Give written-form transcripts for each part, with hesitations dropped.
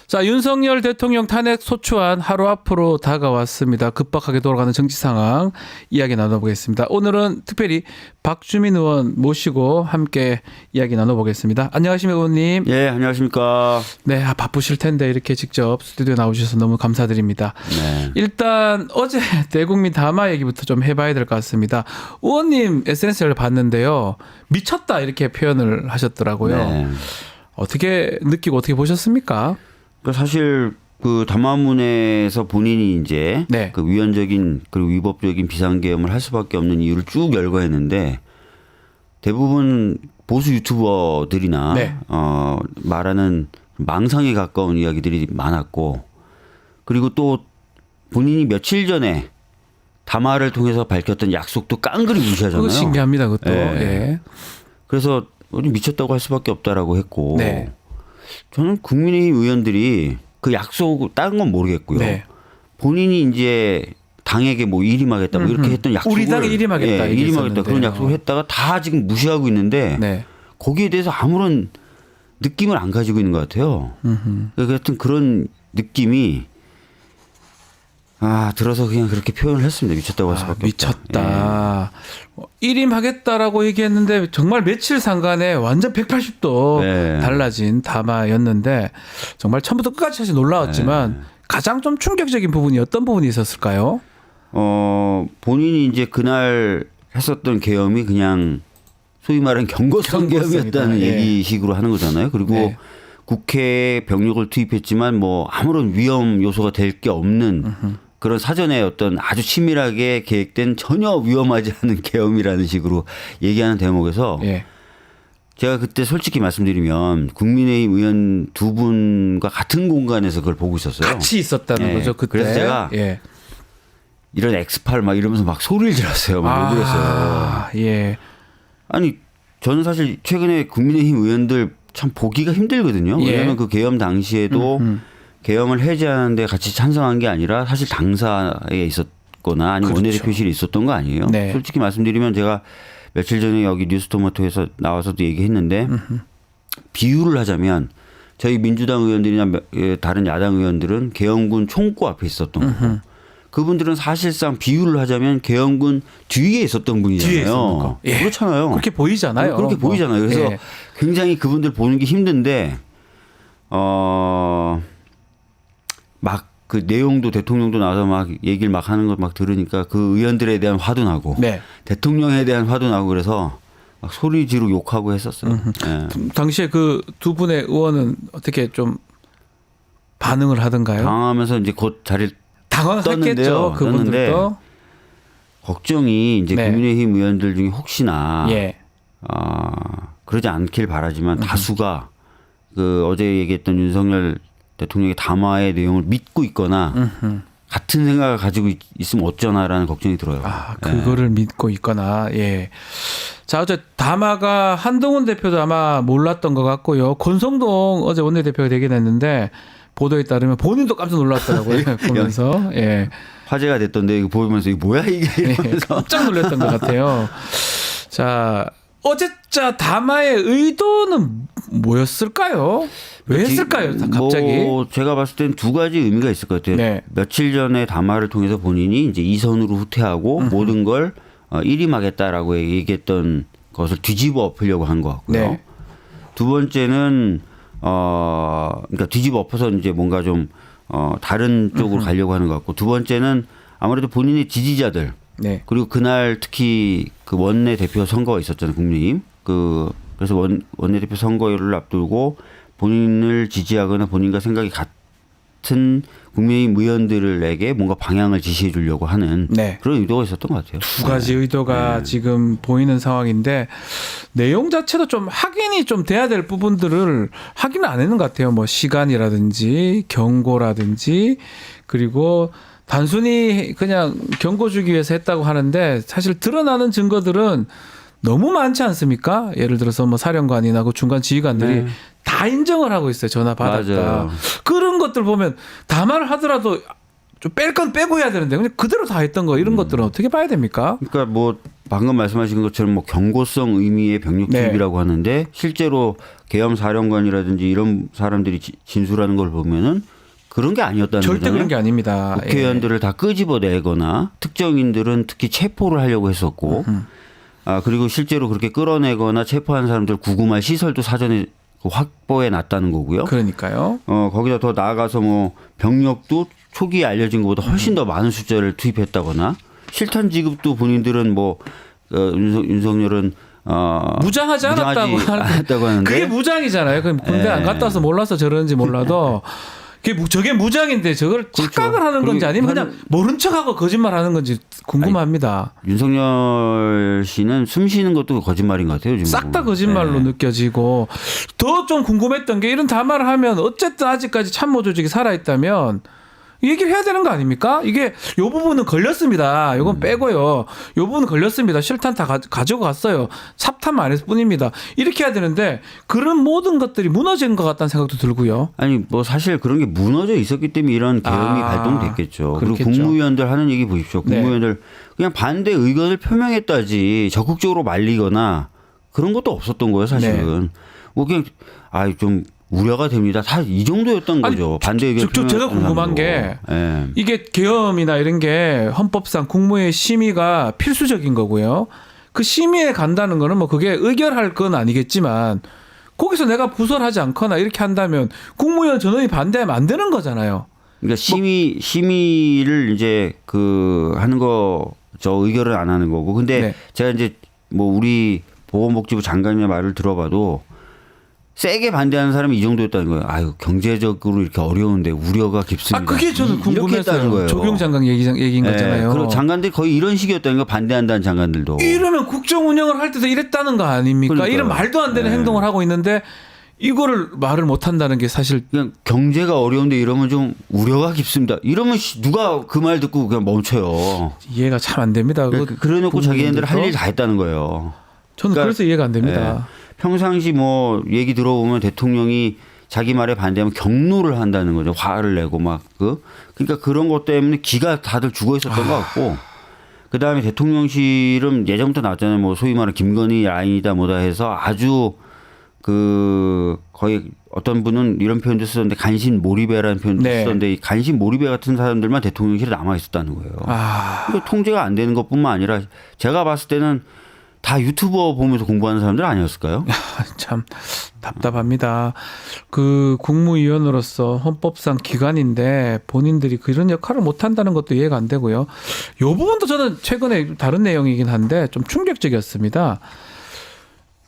자, 윤석열 대통령 탄핵 소추안 하루 앞으로 다가왔습니다. 급박하게 돌아가는 정치 상황 이야기 나눠보겠습니다. 오늘은 특별히 박주민 의원 모시고 함께 이야기 나눠보겠습니다. 안녕하십니까, 의원님. 예, 안녕하십니까. 네, 바쁘실 텐데 이렇게 직접 스튜디오에 나오셔서 너무 감사드립니다. 네. 일단 어제 대국민 담화 얘기부터 좀 해봐야 될 것 같습니다. 의원님 SNS를 봤는데요. 미쳤다 이렇게 표현을 하셨더라고요. 네. 어떻게 느끼고 어떻게 보셨습니까? 그러니까 사실 그 담화문에서 본인이 이제 네. 그 위헌적인 그리고 위법적인 비상계엄을 할 수밖에 없는 이유를 쭉 열거했는데 대부분 보수 유튜버들이나 네. 말하는 망상에 가까운 이야기들이 많았고 그리고 또 본인이 며칠 전에 담화를 통해서 밝혔던 약속도 깡그리 무시하잖아요. 그거 신기합니다, 그것도. 네. 예. 그래서 미쳤다고 할 수밖에 없다라고 했고 네. 저는 국민의힘 의원들이 그 약속 다른 건 모르겠고요. 네. 본인이 이제 당에게 뭐 일임하겠다 뭐 이렇게 했던 약속을 우리 당에 일임하겠다 예, 일임하겠다 그런 약속을 했다가 다 지금 무시하고 있는데 네. 거기에 대해서 아무런 느낌을 안 가지고 있는 것 같아요. 그러니까 하여튼 그런 느낌이 들어서 그냥 그렇게 표현을 했습니다. 미쳤다고 할 수밖에 미쳤다. 일임하겠다라고 얘기했는데 정말 며칠 상간에 완전 180도 네. 달라진 담화였는데 정말 처음부터 끝까지 사실 놀라웠지만 가장 좀 충격적인 부분이 어떤 부분이 있었을까요? 본인이 이제 그날 했었던 계엄이 그냥 소위 말하는 경고성 계엄이었다는 예. 얘기식으로 하는 거잖아요. 그리고 네. 국회에 병력을 투입했지만 뭐 아무런 위험 요소가 될 게 없는 그런 사전에 어떤 아주 치밀하게 계획된 전혀 위험하지 않은 계엄이라는 식으로 얘기하는 대목에서 예. 제가 그때 솔직히 말씀드리면 국민의힘 의원 두 분과 같은 공간에서 그걸 보고 있었어요. 같이 있었다는 예. 거죠, 그때. 그래서 제가 예. 이런 엑스팔 막 이러면서 막 소리를 질렀어요. 막 욕을 했어요. 예. 아니 저는 사실 최근에 국민의힘 의원들 참 보기가 힘들거든요. 예. 왜냐하면 그 계엄 당시에도 계엄을 해제하는데 같이 찬성한 게 아니라 사실 당사에 있었거나 아니면 그렇죠. 원내대표실에 있었던 거 아니에요. 네. 솔직히 말씀드리면 제가 며칠 전에 여기 뉴스토마토에서 나와서도 얘기했는데 비유를 하자면 저희 민주당 의원들이나 다른 야당 의원들은 계엄군 총구 앞에 있었던 거고 그분들은 사실상 비유를 하자면 계엄군 뒤에 있었던 분이잖아요. 뒤에 있었던 거. 예. 그렇잖아요. 그렇게 보이잖아요. 그렇게 뭐. 보이잖아요. 그래서 예. 굉장히 그분들 보는 게 힘든데 막 그 내용도 대통령도 나와서 막 얘기를 막 하는 걸 막 들으니까 그 의원들에 대한 화도 나고 네. 대통령에 대한 화도 나고 그래서 막 소리 지르고 욕하고 했었어요. 예. 당시에 그 두 분의 의원은 어떻게 좀 반응을 하던가요? 당하면서 이제 곧 자리를 당황했겠죠. 떴는데요. 그분들도. 걱정이 이제 네. 국민의힘 의원들 중에 혹시나 예. 그러지 않길 바라지만 다수가 그 어제 얘기했던 윤석열 대통령의 담화의 내용을 믿고 있거나 같은 생각을 가지고 있으면 어쩌나라는 걱정이 들어요. 그거를 믿고 있거나. 예. 자, 어제 담화가 한동훈 대표도 아마 몰랐던 것 같고요. 권성동 어제 원내대표가 되긴 했는데 보도에 따르면 본인도 깜짝 놀랐더라고요. 보면서. 예. 화제가 됐던데 이거 보면서 이거 뭐야 이게 이러면서 깜짝 놀랐던 것 같아요. 자, 어제 담화의 의도는 뭐였을까요? 왜 했을까요? 갑자기? 뭐 제가 봤을 땐 두 가지 의미가 있을 것 같아요. 네. 며칠 전에 담화를 통해서 본인이 이제 이선으로 후퇴하고 모든 걸 일임하겠다라고 얘기했던 것을 뒤집어 엎으려고 한 것 같고요. 네. 두 번째는 그러니까 뒤집어 엎어서 이제 뭔가 좀 다른 쪽으로 가려고 하는 것 같고 두 번째는 아무래도 본인의 지지자들 네. 그리고 그날 특히 그 원내대표 선거가 있었잖아요, 국민의힘. 그래서 원내대표 선거를 앞두고 본인을 지지하거나 본인과 생각이 같은 국민의힘 의원들에게 뭔가 방향을 지시해 주려고 하는 네. 그런 의도가 있었던 것 같아요. 두 가지 의도가 지금 보이는 상황인데 내용 자체도 좀 확인이 좀 돼야 될 부분들을 확인을 안 했는 것 같아요. 뭐 시간이라든지 경고라든지 그리고 단순히 그냥 경고 주기 위해서 했다고 하는데 사실 드러나는 증거들은 너무 많지 않습니까? 예를 들어서 뭐 사령관이나 그 중간 지휘관들이 다 인정을 하고 있어요. 전화 받았다. 맞아요. 그런 것들 보면 담화를 하더라도 좀 뺄 건 빼고 해야 되는데 그냥 그대로 다 했던 거 이런 것들은 어떻게 봐야 됩니까? 그러니까 뭐 방금 말씀하신 것처럼 뭐 경고성 의미의 병력 네. 투입이라고 하는데 실제로 계엄 사령관이라든지 이런 사람들이 진술하는 걸 보면은 그런 게 아니었다는 절대 거잖아요. 그런 게 아닙니다. 국회의원들을 다 끄집어내거나 특정인들은 특히 체포를 하려고 했었고 그리고 실제로 그렇게 끌어내거나 체포한 사람들 구금할 시설도 사전에 확보해 놨다는 거고요. 그러니까요. 거기다 더 나아가서 뭐 병력도 초기에 알려진 것보다 훨씬 더 많은 숫자를 투입했다거나 실탄 지급도 본인들은 뭐 윤석열은 무장하지 않았다고 하는데 그게 무장이잖아요. 그럼 군대 안 갔다 와서 몰라서 저러는지 몰라도 저게 무장인데 저걸 착각을 하는 건지 아니면 그냥 모른 척하고 거짓말하는 건지 궁금합니다. 윤석열 씨는 숨 쉬는 것도 거짓말인 것 같아요. 싹 다 거짓말로 느껴지고 더 좀 궁금했던 게 이런 담화를 하면 어쨌든 아직까지 참모 조직이 살아있다면 얘기를 해야 되는 거 아닙니까? 이게 요 부분은 걸렸습니다. 이건 빼고요. 요 부분은 걸렸습니다. 실탄 다 가지고 갔어요. 삽탄만 안 했을 뿐입니다. 이렇게 해야 되는데 그런 모든 것들이 무너진 것 같다는 생각도 들고요. 아니 뭐 사실 그런 게 무너져 있었기 때문에 이런 계엄이 발동됐겠죠. 그렇겠죠. 그리고 국무위원들 하는 얘기 보십시오. 국무위원들 네. 그냥 반대 의견을 표명했다지 적극적으로 말리거나 그런 것도 없었던 거예요. 사실은. 네. 뭐 그냥 좀 우려가 됩니다. 다 이 정도였던 거죠. 반대 의견. 제가 궁금한 게 네. 이게 계엄이나 이런 게 헌법상 국무회의 심의가 필수적인 거고요. 그 심의에 간다는 거는 뭐 그게 의결할 건 아니겠지만 거기서 내가 부설하지 않거나 이렇게 한다면 국무위원 전원이 반대하면 안 되는 거잖아요. 그러니까 심의를 이제 하는 거 저 의결을 안 하는 거고. 근데 네. 제가 이제 뭐 우리 보건복지부 장관의 말을 들어봐도 세게 반대하는 사람이 이 정도였다는 거예요. 아유 경제적으로 이렇게 어려운데 우려가 깊습니다. 그게 저는 궁금했어요. 조경 장관 얘기인 거잖아요. 그리고 장관들이 거의 이런 식이었다는 거 반대한다는 장관들도. 이러면 국정 운영을 할 때도 이랬다는 거 아닙니까? 그러니까요. 이런 말도 안 되는 행동을 하고 있는데 이거를 말을 못 한다는 게 사실 그냥 경제가 어려운데 이러면 좀 우려가 깊습니다. 이러면 누가 그 말 듣고 그냥 멈춰요. 이해가 참 안 됩니다. 그래놓고 자기네들 할 일 다 했다는 거예요. 저는 그러니까, 그래서 이해가 안 됩니다. 평상시 뭐 얘기 들어보면 대통령이 자기 말에 반대하면 경로를 한다는 거죠. 화를 내고 그러니까 그런 것 때문에 기가 다들 죽어 있었던 것 같고 그다음에 대통령실은 예전부터 나왔잖아요. 뭐 소위 말하는 김건희 라인이다 뭐다 해서 아주 거의 어떤 분은 이런 표현도 쓰던데 간신 몰입해라는 표현도 네. 쓰던데 이 간신 몰입해 같은 사람들만 대통령실에 남아 있었다는 거예요. 그러니까 통제가 안 되는 것뿐만 아니라 제가 봤을 때는 다 유튜버 보면서 공부하는 사람들 아니었을까요? 참 답답합니다. 국무위원으로서 헌법상 기관인데 본인들이 그런 역할을 못 한다는 것도 이해가 안 되고요. 이 부분도 저는 최근에 다른 내용이긴 한데 좀 충격적이었습니다.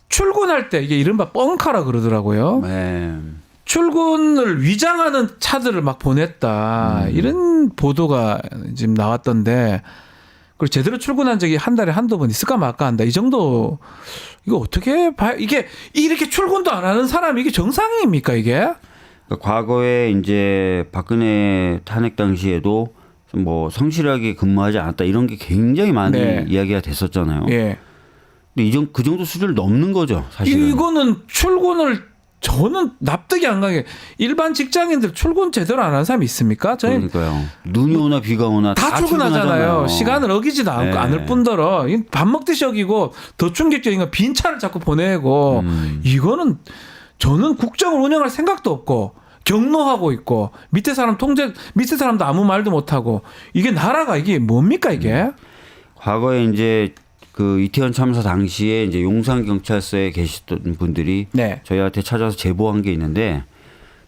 출근할 때 이게 이른바 뻥카라 그러더라고요. 네. 출근을 위장하는 차들을 막 보냈다. 이런 보도가 지금 나왔던데 그리고 제대로 출근한 적이 한 달에 한두 번 있을까 말까 한다. 이 정도 이거 어떻게 봐요? 이게 이렇게 출근도 안 하는 사람이 이게 정상입니까 이게? 그러니까 과거에 이제 박근혜 탄핵 당시에도 뭐 성실하게 근무하지 않았다 이런 게 굉장히 많은 이야기가 됐었잖아요. 예. 근데 그 정도 수준을 넘는 거죠, 사실은. 이거는 출근을 저는 납득이 안 가게 일반 직장인들 출근 제대로 안 하는 사람이 있습니까? 저는 그러니까요. 눈이 오나 비가 오나 다 출근하잖아요. 시간을 어기지도 않고 않을 뿐더러 밥 먹듯이 어기고 더 충격적인 건 빈 차를 자꾸 보내고 이거는 저는 국정을 운영할 생각도 없고 경로하고 있고 밑에 사람도 아무 말도 못 하고 이게 나라가 이게 뭡니까 이게? 과거에 이제 이태원 참사 당시에 이제 용산 경찰서에 계시던 분들이 저희한테 찾아서 제보한 게 있는데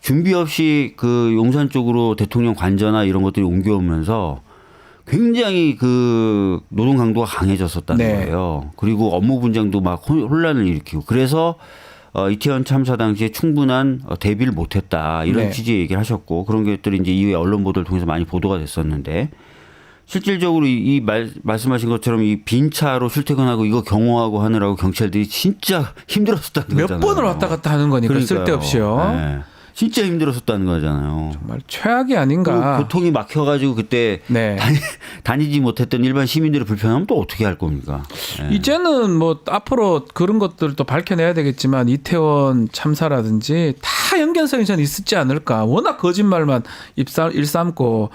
준비 없이 용산 쪽으로 대통령 관저나 이런 것들이 옮겨오면서 굉장히 노동 강도가 강해졌었다는 거예요. 그리고 업무 분장도 막 혼란을 일으키고 그래서 이태원 참사 당시에 충분한 대비를 못했다 이런 취지의 얘기를 하셨고 그런 것들이 이제 이후에 언론 보도를 통해서 많이 보도가 됐었는데. 실질적으로 말씀하신 것처럼 이 빈 차로 출퇴근하고 이거 경호하고 하느라고 경찰들이 진짜 힘들었었다는 거잖아요. 몇 번을 왔다 갔다 하는 거니까 그러니까요. 쓸데없이요. 네. 진짜 힘들었었다는 거잖아요. 정말 최악이 아닌가. 교통이 막혀가지고 그때 다니지 못했던 일반 시민들의 불편하면 또 어떻게 할 겁니까? 네. 이제는 뭐 앞으로 그런 것들도 밝혀내야 되겠지만 이태원 참사라든지 다 연관성이 저는 있었지 않을까. 워낙 거짓말만 일삼고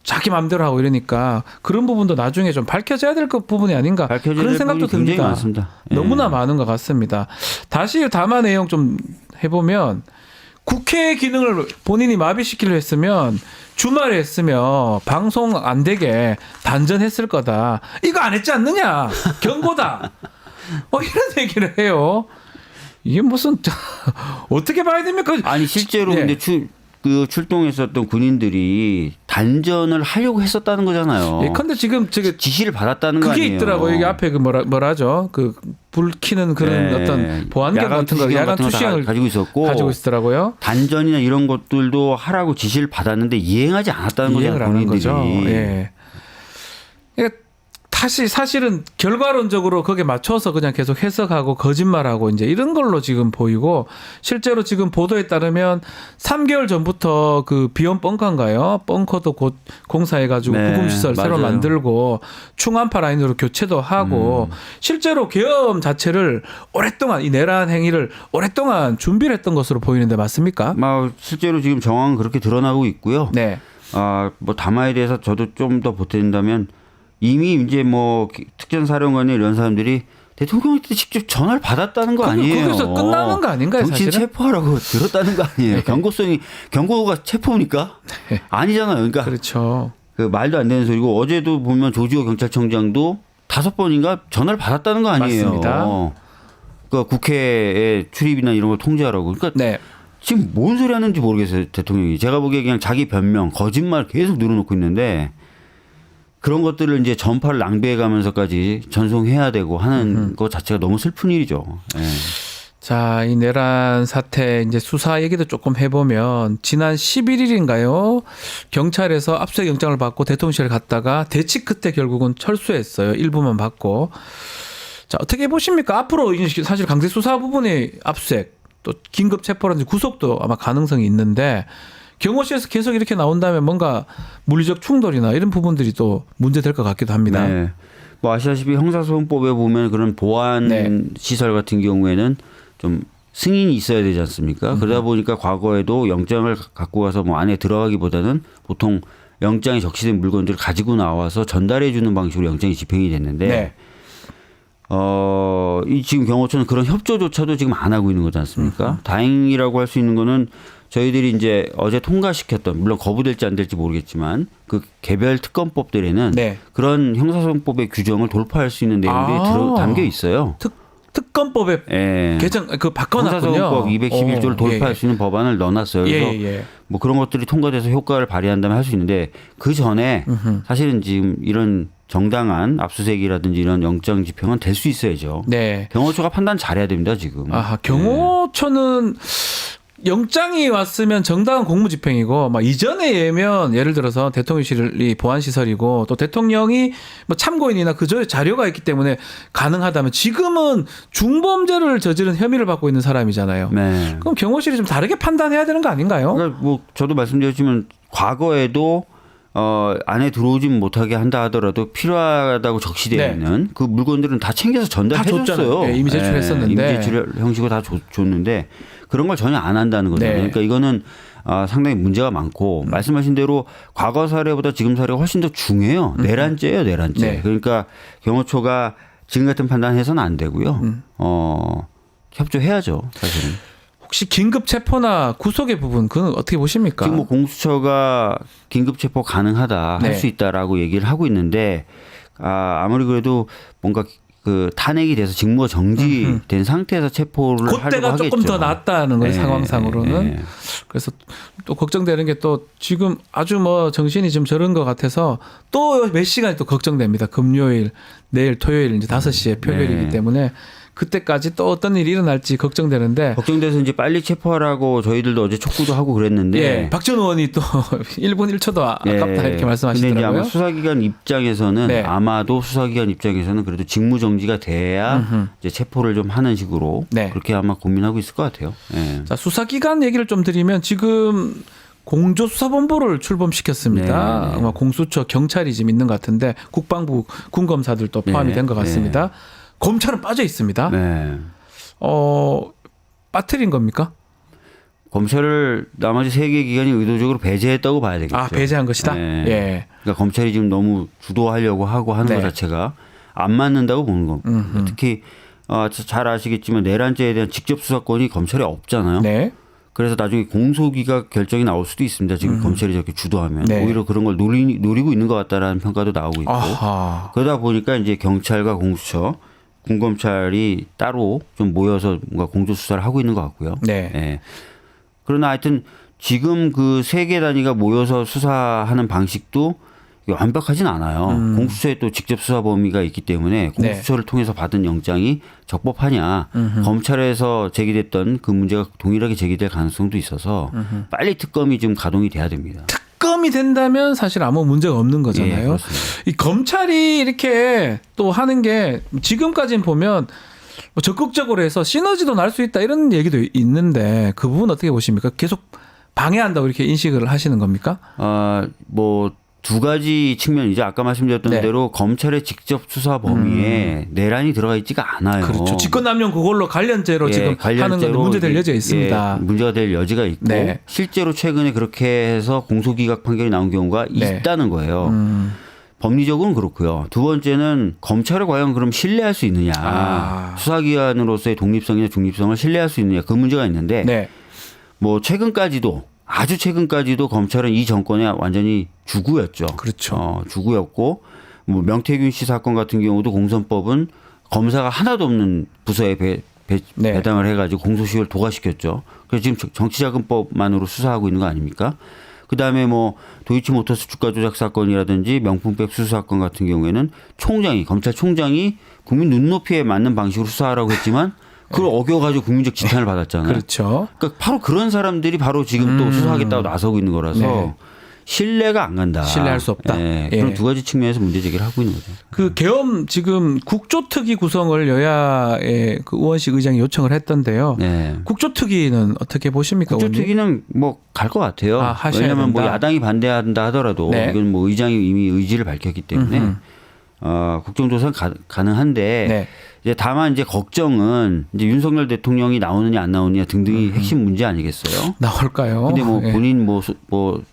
자기 마음대로 하고 이러니까 그런 부분도 나중에 좀 밝혀져야 될 그 부분이 아닌가 밝혀져야 그런 될 생각도 부분이 굉장히 듭니다. 많습니다. 예. 너무나 많은 것 같습니다. 다시 담화 내용 좀 해보면 국회 기능을 본인이 마비시키려 했으면 주말에 했으면 방송 안 되게 단전했을 거다. 이거 안 했지 않느냐? 경고다. 이런 얘기를 해요. 이게 무슨 어떻게 봐야 됩니까? 아니 실제로 예. 근데 출동했었던 군인들이 단전을 하려고 했었다는 거잖아요. 예컨대 지금 저기 지시를 받았다는 거 그게 아니에요. 있더라고요. 여기 앞에 그 뭐라죠? 그 불 켜는 그런 네. 어떤 보안경 같은 거, 야간 투시형을 가지고 있었고 가지고 있더라고요. 단전이나 이런 것들도 하라고 지시를 받았는데 이행하지 않았다는 거죠. 이행을 안 한 본인들이. 거죠. 예. 그러니까 다시 사실은 결과론적으로 거기에 맞춰서 그냥 계속 해석하고 거짓말하고 이제 이런 걸로 지금 보이고 실제로 지금 보도에 따르면 3개월 전부터 그 비원 벙커인가요? 벙커도 곧 공사해가지고 네, 구금시설 새로 맞아요. 만들고 충암파 라인으로 교체도 하고 실제로 계엄 자체를 오랫동안 이 내란 행위를 오랫동안 준비를 했던 것으로 보이는데 맞습니까? 실제로 지금 정황은 그렇게 드러나고 있고요. 네. 뭐 담화에 대해서 저도 좀 더 보탠다면 이미 이제 뭐 특전사령관이 이런 사람들이 대통령한테 직접 전화를 받았다는 거 아니에요. 거기서 끝나는 거 아닌가요, 정치인 사실은? 체포하라고 들었다는 거 아니에요. 경고가 체포입니까? 아니잖아요. 그러니까 그렇죠. 그 말도 안 되는 소리고 어제도 보면 조지호 경찰청장도 5번인가 전화를 받았다는 거 아니에요. 맞습니다. 그 국회의 출입이나 이런 걸 통제하라고. 그러니까 네. 지금 뭔 소리 하는지 모르겠어요, 대통령이. 제가 보기에 그냥 자기 변명, 거짓말 계속 늘어놓고 있는데 그런 것들을 이제 전파를 낭비해 가면서까지 전송해야 되고 하는 것 자체가 너무 슬픈 일이죠. 예. 자, 이 내란 사태 이제 수사 얘기도 조금 해보면 지난 11일인가요? 경찰에서 압수수색 영장을 받고 대통령실에 갔다가 대치 끝에 결국은 철수했어요. 일부만 받고. 자, 어떻게 보십니까? 앞으로 사실 강제 수사 부분의 압수수색 또 긴급 체포라든지 구속도 아마 가능성이 있는데 경호실에서 계속 이렇게 나온다면 뭔가 물리적 충돌이나 이런 부분들이 또 문제될 것 같기도 합니다. 네. 뭐 아시다시피 형사소송법에 보면 그런 보안 네. 시설 같은 경우에는 좀 승인이 있어야 되지 않습니까? 그러다 보니까 과거에도 영장을 갖고 가서 뭐 안에 들어가기보다는 보통 영장에 적시된 물건들을 가지고 나와서 전달해 주는 방식으로 영장이 집행이 됐는데 네. 이 지금 경호처는 그런 협조조차도 지금 안 하고 있는 거지 않습니까? 다행이라고 할 수 있는 거는 저희들이 이제 어제 통과시켰던 물론 거부될지 안 될지 모르겠지만 그 개별 특검법들에는 네. 그런 형사소송법의 규정을 돌파할 수 있는 내용들이 담겨 있어요. 특검법에 예. 개정 그 바꿔놨군요. 형사소송법 211조를 돌파할 수 있는 법안을 넣어놨어요. 그래서 뭐 그런 것들이 통과돼서 효과를 발휘한다면 할 수 있는데 그 전에 사실은 지금 이런 정당한 압수수색이라든지 이런 영장 집행은 될 수 있어야죠. 네. 경호처가 판단 잘해야 됩니다 지금. 경호처는 영장이 왔으면 정당한 공무집행이고 막 이전에 예면 예를 들어서 대통령실이 보안시설이고 또 대통령이 뭐 참고인이나 그저 자료가 있기 때문에 가능하다면 지금은 중범죄를 저지른 혐의를 받고 있는 사람이잖아요. 네. 그럼 경호실이 좀 다르게 판단해야 되는 거 아닌가요? 그러니까 뭐 저도 말씀드렸지만 과거에도 안에 들어오지 못하게 한다 하더라도 필요하다고 적시되어 있는 그 물건들은 다 챙겨서 전달해줬어요. 네, 이미 제출했었는데. 이미 제출 형식으로 다 줬는데 그런 걸 전혀 안 한다는 거죠. 네. 그러니까 이거는 상당히 문제가 많고 말씀하신 대로 과거 사례보다 지금 사례가 훨씬 더 중요해요. 내란죄예요, 내란죄. 네. 그러니까 경호처가 지금 같은 판단해서는 안 되고요. 협조해야죠, 사실은. 혹시 긴급 체포나 구속의 부분 그건 어떻게 보십니까? 지금 뭐 공수처가 긴급 체포 가능하다 할 수 있다라고 얘기를 하고 있는데 아무리 그래도 뭔가 그 탄핵이 돼서 직무가 정지된 상태에서 체포를 하려고 하겠죠. 그때가 조금 더 낫다는 거예요, 상황상으로는. 그래서 또 걱정되는 게 또 지금 아주 뭐 정신이 좀 저런 것 같아서 또 몇 시간이 또 걱정됩니다. 금요일, 내일 토요일 이제 5시에 표결이기 때문에 그때까지 또 어떤 일이 일어날지 걱정되는데. 걱정돼서 이제 빨리 체포하라고 저희들도 어제 촉구도 하고 그랬는데. 박 전 의원이 또 1분 1초도 아깝다 이렇게 말씀하시더라고요. 근데 이제 아마 수사기관 입장에서는 아마도 수사기관 입장에서는 그래도 직무 정지가 돼야 이제 체포를 좀 하는 식으로 그렇게 아마 고민하고 있을 것 같아요. 자, 수사기관 얘기를 좀 드리면 지금 공조수사본부를 출범시켰습니다. 아마 공수처 경찰이 지금 있는 것 같은데 국방부 군검사들도 포함이 된 것 같습니다. 검찰은 빠져 있습니다. 빠뜨린 겁니까? 검찰을 나머지 3개 기관이 의도적으로 배제했다고 봐야 되겠죠. 아, 배제한 것이다. 네. 예. 그러니까 검찰이 지금 너무 주도하려고 하고 하는 네. 것 자체가 안 맞는다고 보는 겁니다. 특히 잘 아시겠지만 내란죄에 대한 직접 수사권이 검찰에 없잖아요. 네. 그래서 나중에 공소기각 결정이 나올 수도 있습니다. 지금 검찰이 저렇게 주도하면 네. 오히려 그런 걸 노리고 있는 것 같다라는 평가도 나오고 있고 아하. 그러다 보니까 이제 경찰과 공수처, 군검찰이 따로 좀 모여서 뭔가 공조 수사를 하고 있는 것 같고요. 네. 예. 그러나 하여튼 지금 그 3개 단위가 모여서 수사하는 방식도 완벽하진 않아요. 공수처에 또 직접 수사 범위가 있기 때문에 공수처를 통해서 받은 영장이 적법하냐. 검찰에서 제기됐던 그 문제가 동일하게 제기될 가능성도 있어서 빨리 특검이 좀 가동이 돼야 됩니다. 특검이 된다면 사실 아무 문제가 없는 거잖아요. 예, 그렇습니다. 이 검찰이 이렇게 또 하는 게 지금까지는 보면 뭐 적극적으로 해서 시너지도 날 수 있다 이런 얘기도 있는데 그 부분 어떻게 보십니까? 계속 방해한다고 이렇게 인식을 하시는 겁니까? 뭐 2가지 측면이죠. 아까 말씀드렸던 네. 대로 검찰의 직접 수사 범위에 내란이 들어가 있지가 않아요. 그렇죠. 직권남용 그걸로 관련죄로 예, 지금 하는 건 문제될 여지가 있습니다. 예, 문제가 될 여지가 있고 네. 실제로 최근에 그렇게 해서 공소기각 판결이 나온 경우가 네. 있다는 거예요. 법리적으로는 그렇고요. 두 번째는 검찰을 과연 그럼 신뢰할 수 있느냐. 수사기관으로서의 독립성이나 중립성을 신뢰할 수 있느냐. 그 문제가 있는데 네. 뭐 최근까지도 아주 최근까지도 검찰은 이 정권의 완전히 주구였죠. 그렇죠. 주구였고 뭐 명태균 씨 사건 같은 경우도 공선법은 검사가 하나도 없는 부서에 네. 배당을 해가지고 공소시효를 도과시켰죠. 그래서 지금 정치자금법만으로 수사하고 있는 거 아닙니까? 그다음에 뭐 도이치모터스 주가 조작 사건이라든지 명품백 수수 사건 같은 경우에는 검찰총장이 국민 눈높이에 맞는 방식으로 수사하라고 했지만 그걸 어겨가지고 국민적 지탄을 받았잖아요. 그렇죠. 그러니까 바로 그런 사람들이 바로 지금 또 수사하겠다고 나서고 있는 거라서 네. 신뢰가 안 간다. 신뢰할 수 없다. 예, 예. 그런 2가지 측면에서 문제 제기를 하고 있는 거죠. 그 계엄 지금 국조특위 구성을 여야의 그 의원식 의장이 요청을 했던데요. 네. 국조특위는 어떻게 보십니까? 의원님? 국조특위는 뭐 갈 것 같아요. 하셔야 왜냐하면 뭐 된다. 야당이 반대한다 하더라도 네. 이건 뭐 의장이 이미 의지를 밝혔기 때문에 국정조사는 가능한데 네. 이제 다만 이제 걱정은 이제 윤석열 대통령이 나오느냐 안 나오느냐 등등이 핵심 문제 아니겠어요? 나올까요? 근데 뭐 예. 본인 뭐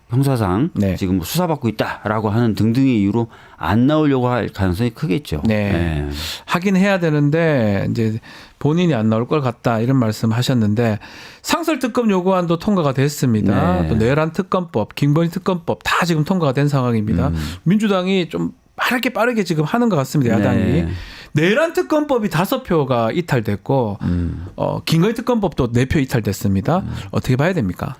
형사상 네. 지금 뭐 수사받고 있다라고 하는 등등의 이유로 안 나오려고 할 가능성이 크겠죠. 네. 예. 하긴 해야 되는데 이제 본인이 안 나올 것 같다 이런 말씀하셨는데 상설특검 요구안도 통과가 됐습니다. 네. 또 내란 특검법, 김건희 특검법 다 지금 통과가 된 상황입니다. 민주당이 좀 빠르게 지금 하는 것 같습니다. 야당이. 네. 내란 특검법이 5표가 이탈됐고 김건희 특검법도 4표 이탈됐습니다. 어떻게 봐야 됩니까?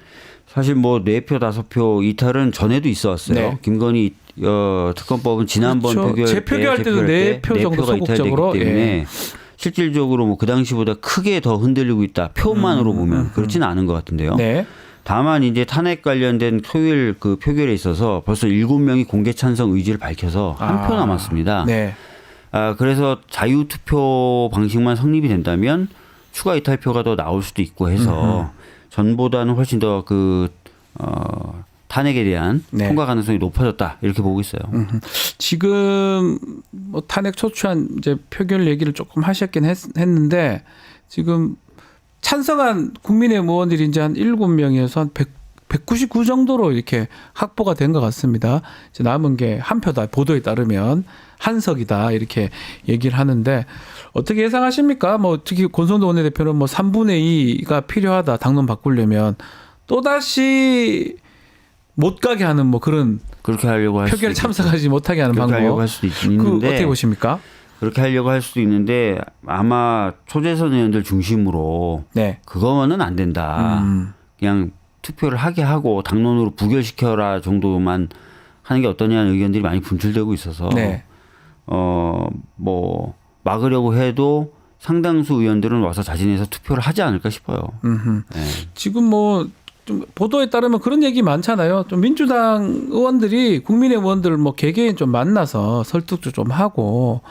사실 뭐 4표 5표 이탈은 전에도 있어 왔어요. 네. 김건희 특검법은 지난번 그렇죠. 재표결할 때도 4표 정도 4표가 소극적으로, 이탈됐기 때문에 실질적으로 뭐 그 당시보다 크게 더 흔들리고 있다. 표만으로 보면 그렇지는 않은 것 같은데요. 네. 다만 이제 탄핵 관련된 토요일 그 표결에 있어서 벌써 7명이 공개 찬성 의지를 밝혀서 한 표 남았습니다. 네. 그래서 자유투표 방식만 성립이 된다면 추가 이탈표가 더 나올 수도 있고 해서 전보다는 훨씬 더 탄핵에 대한 네. 통과 가능성이 높아졌다 이렇게 보고 있어요. 지금 뭐 탄핵 소추안 이제 표결 얘기를 조금 하셨긴 했는데 지금 찬성한 국민의힘 의원들이 이제 한 7명에서 한 199 정도로 이렇게 확보가 된 것 같습니다. 이제 남은 게 한 표다. 보도에 따르면 한석이다 이렇게 얘기를 하는데 어떻게 예상하십니까? 뭐 특히 권성도 원내대표는 뭐 3분의 2가 필요하다. 당론 바꾸려면 또 다시 못 가게 하는 뭐 그런 그렇게 하려고 할 표결에 수도 참석하지 못하게 하는 그렇게 방법. 하려고 할 수도 그 있는데 어떻게 보십니까? 그렇게 하려고 할 수도 있는데 아마 초재선 의원들 중심으로 네. 그거는 안 된다. 그냥 투표를 하게 하고 당론으로 부결시켜라 정도만 하는 게 어떠냐는 의견들이 많이 분출되고 있어서 네. 뭐 막으려고 해도 상당수 의원들은 와서 자진해서 투표를 하지 않을까 싶어요. 네. 지금 뭐 좀 보도에 따르면 그런 얘기 많잖아요. 좀 민주당 의원들이 국민의 의원들 뭐 개개인 좀 만나서 설득도 좀 하고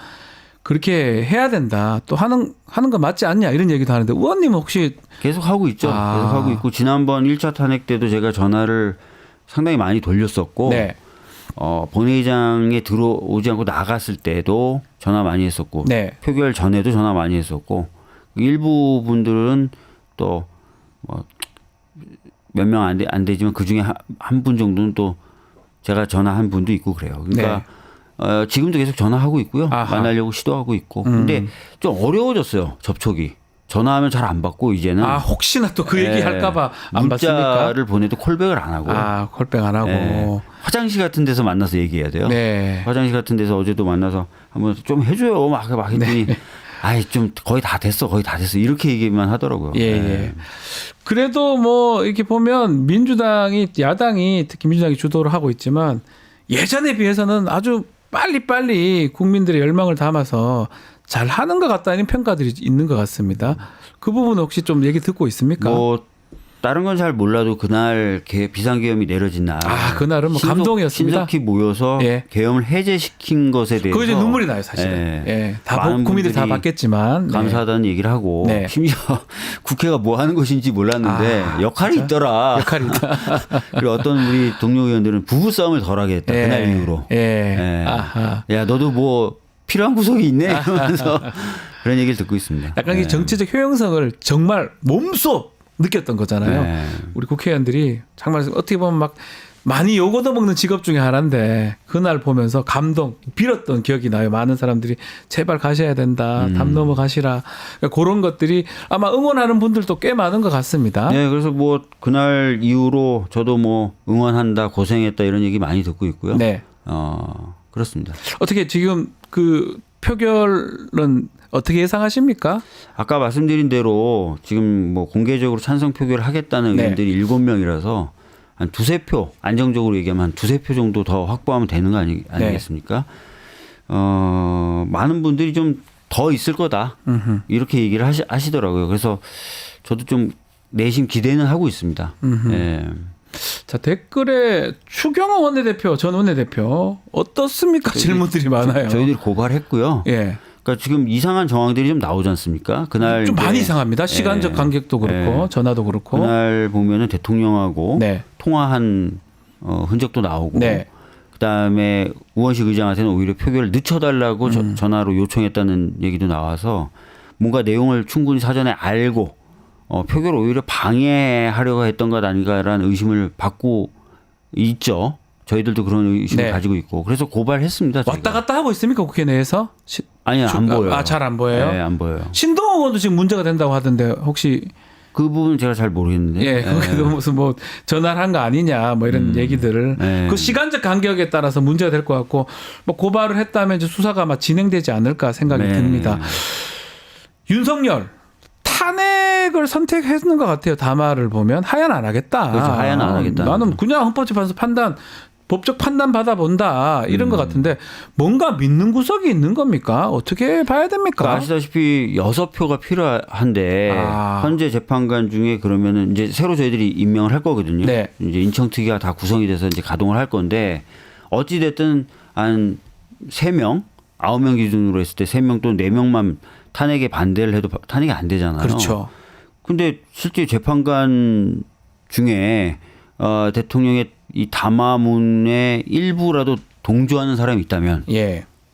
그렇게 해야 된다. 또 하는 거 맞지 않냐 이런 얘기도 하는데 의원님은 혹시 계속 하고 있죠. 계속 하고 있고 지난번 1차 탄핵 때도 제가 전화를 상당히 많이 돌렸었고 네. 본회의장에 들어오지 않고 나갔을 때도 전화 많이 했었고 네. 표결 전에도 전화 많이 했었고 일부 분들은 또 뭐 몇 명 안 되지만 그 중에 한 분 정도는 또 제가 전화한 분도 있고 그래요. 그러니까 지금도 계속 전화하고 있고요. 아하. 만나려고 시도하고 있고. 근데 좀 어려워졌어요. 접촉이. 전화하면 잘 안 받고 이제는. 혹시나 또 그 얘기 할까봐 안 받습니까? 문자를 보내도 콜백을 안 하고. 콜백 안 하고. 화장실 같은 데서 만나서 얘기해야 돼요. 네. 화장실 같은 데서 어제도 만나서 한번 좀 해줘요. 막 했더니 아이 좀 거의 다 됐어. 이렇게 얘기만 하더라고요. 예. 그래도 뭐 이렇게 보면 야당이 특히 민주당이 주도를 하고 있지만 예전에 비해서는 아주 빨리 국민들의 열망을 담아서 잘 하는 것 같다는 평가들이 있는 것 같습니다. 그 부분은 혹시 좀 얘기 듣고 있습니까? 뭐 다른 건 잘 몰라도 그날 비상계엄이 내려진 날. 그날은 뭐 감동이었습니다. 신속히 모여서 계엄을 해제시킨 것에 대해서. 그거 이제 눈물이 나요, 사실은. 다 국민들이 다 받겠지만. 감사하다는 얘기를 하고. 심지어 국회가 뭐 하는 것인지 몰랐는데 역할이 진짜? 있더라. 역할이 있다. 그리고 어떤 우리 동료 의원들은 부부싸움을 덜 하게 했다. 그날 이후로. 야, 너도 뭐 필요한 구석이 있네. 이러면서 그런 얘기를 듣고 있습니다. 약간 이 정치적 효용성을 정말 몸소 느꼈던 거잖아요. 우리 국회의원들이 정말 어떻게 보면 막 많이 욕 얻어먹는 직업 중에 하나인데 그날 보면서 감동 빌었던 기억이 나요. 많은 사람들이 제발 가셔야 된다. 담 넘어가시라. 그러니까 그런 것들이 아마 응원하는 분들도 꽤 많은 것 같습니다. 네, 그래서 뭐 그날 이후로 저도 뭐 응원한다, 고생했다 이런 얘기 많이 듣고 있고요. 네. 그렇습니다. 어떻게 지금 그 표결은 어떻게 예상하십니까? 아까 말씀드린 대로 지금 뭐 공개적으로 찬성 표결을 하겠다는 의원들이 7명이라서 한 두세 표, 안정적으로 얘기하면 한 두세 표 정도 더 확보하면 되는 거 아니겠습니까? 많은 분들이 좀 더 있을 거다. 이렇게 얘기를 하시더라고요. 그래서 저도 좀 내심 기대는 하고 있습니다. 자, 댓글에 추경호 원내대표, 전 원내대표 어떻습니까? 질문들이 많아요. 저희들이 고발했고요. 그러니까 지금 이상한 정황들이 좀 나오지 않습니까? 그날 좀 많이 이상합니다. 시간적 간격도 그렇고 전화도 그렇고. 그날 보면은 대통령하고 통화한 흔적도 나오고. 그다음에 우원식 의장한테는 오히려 표결을 늦춰달라고 전화로 요청했다는 얘기도 나와서 뭔가 내용을 충분히 사전에 알고 표결을 오히려 방해하려고 했던 것 아닌가라는 의심을 받고 있죠. 저희들도 그런 의심을 가지고 있고. 그래서 고발했습니다. 저희가. 왔다 갔다 하고 있습니까? 국회 내에서? 아니요. 안 보여요. 잘 안 보여요? 네, 안 보여요. 신동호 의원도 지금 문제가 된다고 하던데 혹시. 그 부분은 제가 잘 모르겠는데. 거기도 무슨 뭐 전화를 한 거 아니냐 뭐 이런 얘기들을. 그 시간적 간격에 따라서 문제가 될 것 같고 뭐 고발을 했다면 이제 수사가 아마 진행되지 않을까 생각이 듭니다. 윤석열. 탄핵을 선택했는 것 같아요. 담화를 보면 하야는 안 하겠다. 그렇죠. 하야는 안 하겠다. 나는 그냥 헌법재판소 법적 판단 받아본다 이런 것 같은데 뭔가 믿는 구석이 있는 겁니까? 어떻게 봐야 됩니까? 그러니까 아시다시피 6표가 필요한데 현재 재판관 중에 그러면은 이제 새로 저희들이 임명을 할 거거든요. 이제 인청특위가 다 구성이 돼서 이제 가동을 할 건데 어찌 됐든 한 3명, 9명 기준으로 했을 때 3명 또는 4명만 탄핵에 반대를 해도 탄핵이 안 되잖아요. 그렇죠. 근데 실제 재판관 중에 대통령의 이 담화문의 일부라도 동조하는 사람이 있다면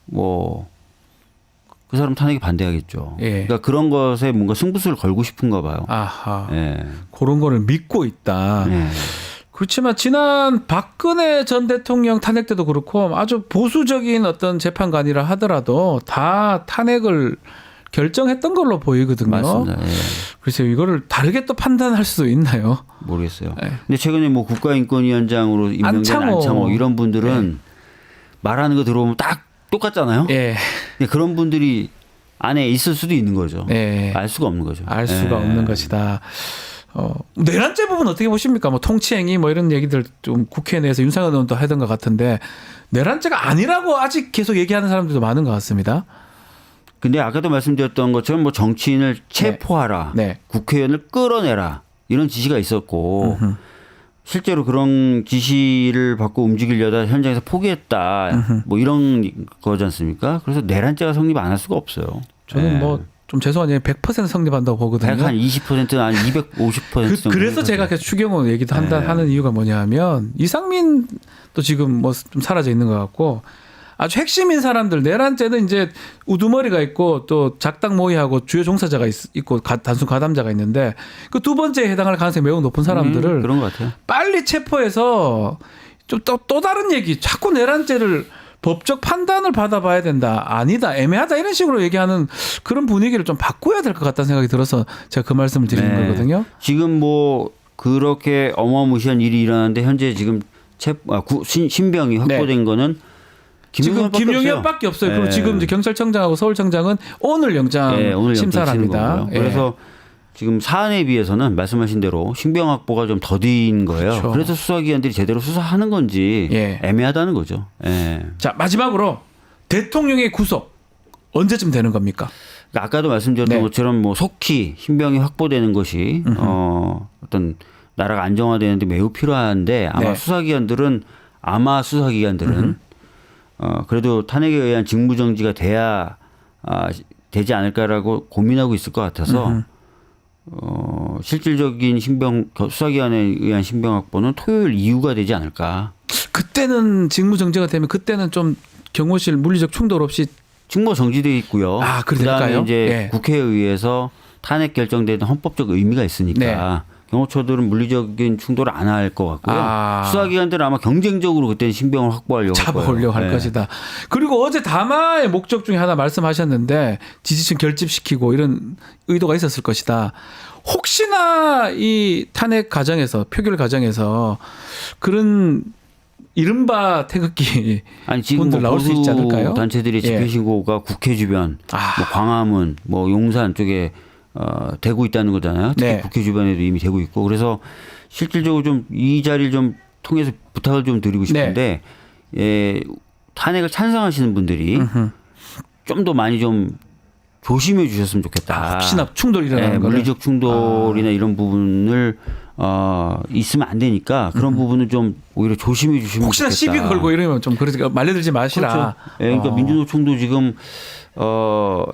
뭐 그 사람 탄핵에 반대하겠죠. 그러니까 그런 것에 뭔가 승부수를 걸고 싶은가 봐요. 그런 거를 믿고 있다. 그렇지만 지난 박근혜 전 대통령 탄핵 때도 그렇고 아주 보수적인 어떤 재판관이라 하더라도 다 탄핵을 결정했던 걸로 보이거든요. 맞습니다. 그래서 이거를 다르게 또 판단할 수도 있나요? 모르겠어요. 근데 최근에 뭐 국가인권위원장으로 임명된 안창호 이런 분들은 말하는 거 들어보면 딱 똑같잖아요. 근데 그런 분들이 안에 있을 수도 있는 거죠. 알 수가 없는 거죠. 알 수가 없는 것이다. 내란죄 부분 어떻게 보십니까? 뭐 통치행위 뭐 이런 얘기들 좀 국회 내에서 윤상현 의원도 하던 것 같은데 내란죄가 아니라고 아직 계속 얘기하는 사람들도 많은 것 같습니다. 근데 아까도 말씀드렸던 것처럼 뭐 정치인을 체포하라, 국회의원을 끌어내라 이런 지시가 있었고 실제로 그런 지시를 받고 움직이려다 현장에서 포기했다 뭐 이런 거지 않습니까? 그래서 내란죄가 성립 안 할 수가 없어요. 저는 뭐 좀 죄송하지만 100% 성립한다고 보거든요. 한 20%, 한 250% 정도. 그래서 제가 계속 추경호 얘기도 하는 이유가 뭐냐면 이상민도 지금 뭐 좀 사라져 있는 것 같고 아주 핵심인 사람들 내란죄는 이제 우두머리가 있고 또 작당 모의하고 주요 종사자가 있고 단순 가담자가 있는데 그 두 번째에 해당할 가능성이 매우 높은 사람들을 그런 것 같아요. 빨리 체포해서 좀 또 다른 얘기 자꾸 내란죄를 법적 판단을 받아봐야 된다. 아니다. 애매하다. 이런 식으로 얘기하는 그런 분위기를 좀 바꿔야 될 것 같다는 생각이 들어서 제가 그 말씀을 드리는 네. 거거든요. 지금 뭐 그렇게 어마무시한 일이 일어나는데 현재 지금 신병이 확보된 거는 지금 김용현밖에 없어요. 그리고 지금 이제 경찰청장하고 서울청장은 오늘 영장 오늘 심사를 영장 치는 합니다. 거고요. 그래서 지금 사안에 비해서는 말씀하신 대로 신병 확보가 좀 더딘 거예요. 그렇죠. 그래서 수사기관들이 제대로 수사하는 건지 애매하다는 거죠. 자, 마지막으로 대통령의 구속 언제쯤 되는 겁니까? 그러니까 아까도 말씀드렸던 것처럼 뭐 속히 신병이 확보되는 것이 어떤 나라가 안정화되는데 매우 필요한데 아마 수사기관들은 그래도 탄핵에 의한 직무정지가 돼야 되지 않을까라고 고민하고 있을 것 같아서 실질적인 수사기관에 의한 신병 확보는 토요일 이후가 되지 않을까. 그때는 직무정지가 되면 그때는 좀 경호실 물리적 충돌 없이 직무 정지돼 있고요. 그다음에 이제 국회에 의해서 탄핵 결정되는 헌법적 의미가 있으니까 경호처들은 물리적인 충돌을 안 할 것 같고요. 수사기관들은 아마 경쟁적으로 그때는 신병을 확보하려고 잡아오려고 할 것이다. 그리고 어제 담화의 목적 중에 하나 말씀하셨는데 지지층 결집시키고 이런 의도가 있었을 것이다. 혹시나 이 탄핵 과정에서 표결 과정에서 그런 이른바 태극기 지금 분들 나올 수 있지 않을까요? 단체들의 집회 신고가 국회 주변, 뭐 광화문, 뭐 용산 쪽에 되고 있다는 거잖아요. 특히 국회 주변에도 이미 되고 있고 그래서 실질적으로 좀 이 자리를 좀 통해서 부탁을 좀 드리고 싶은데 탄핵을 찬성하시는 분들이 좀 더 많이 좀 조심해 주셨으면 좋겠다. 혹시나 충돌이 일어나는 거를. 물리적 충돌이나 이런 부분을 있으면 안 되니까 그런 부분은 좀 오히려 조심해 주시면 혹시나 좋겠다. 시비 걸고 이러면 좀 그러니까 말려들지 마시라. 그렇죠. 그러니까 민주노총도 지금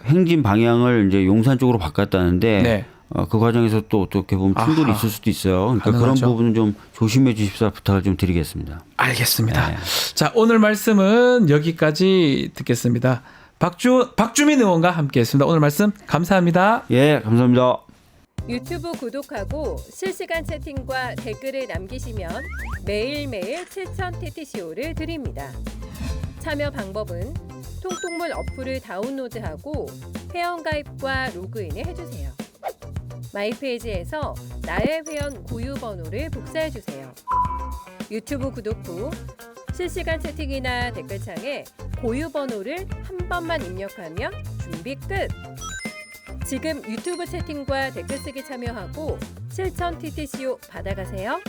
행진 방향을 이제 용산 쪽으로 바꿨다는데 그 과정에서 또 어떻게 보면 충돌이 있을 수도 있어요. 그러니까 가능하죠. 그런 부분은 좀 조심해 주십사 부탁을 좀 드리겠습니다. 알겠습니다. 자, 오늘 말씀은 여기까지 듣겠습니다. 박주민 의원과 함께했습니다. 오늘 말씀 감사합니다. 예, 감사합니다. 유튜브 구독하고 실시간 채팅과 댓글을 남기시면 매일매일 7,000TTCO를 드립니다. 참여 방법은 통통물 어플을 다운로드하고 회원가입과 로그인을 해주세요. 마이페이지에서 나의 회원 고유 번호를 복사해주세요. 유튜브 구독 후 실시간 채팅이나 댓글창에 고유 번호를 한 번만 입력하면 준비 끝! 지금 유튜브 채팅과 댓글 쓰기 참여하고 7,000TTCO 받아가세요.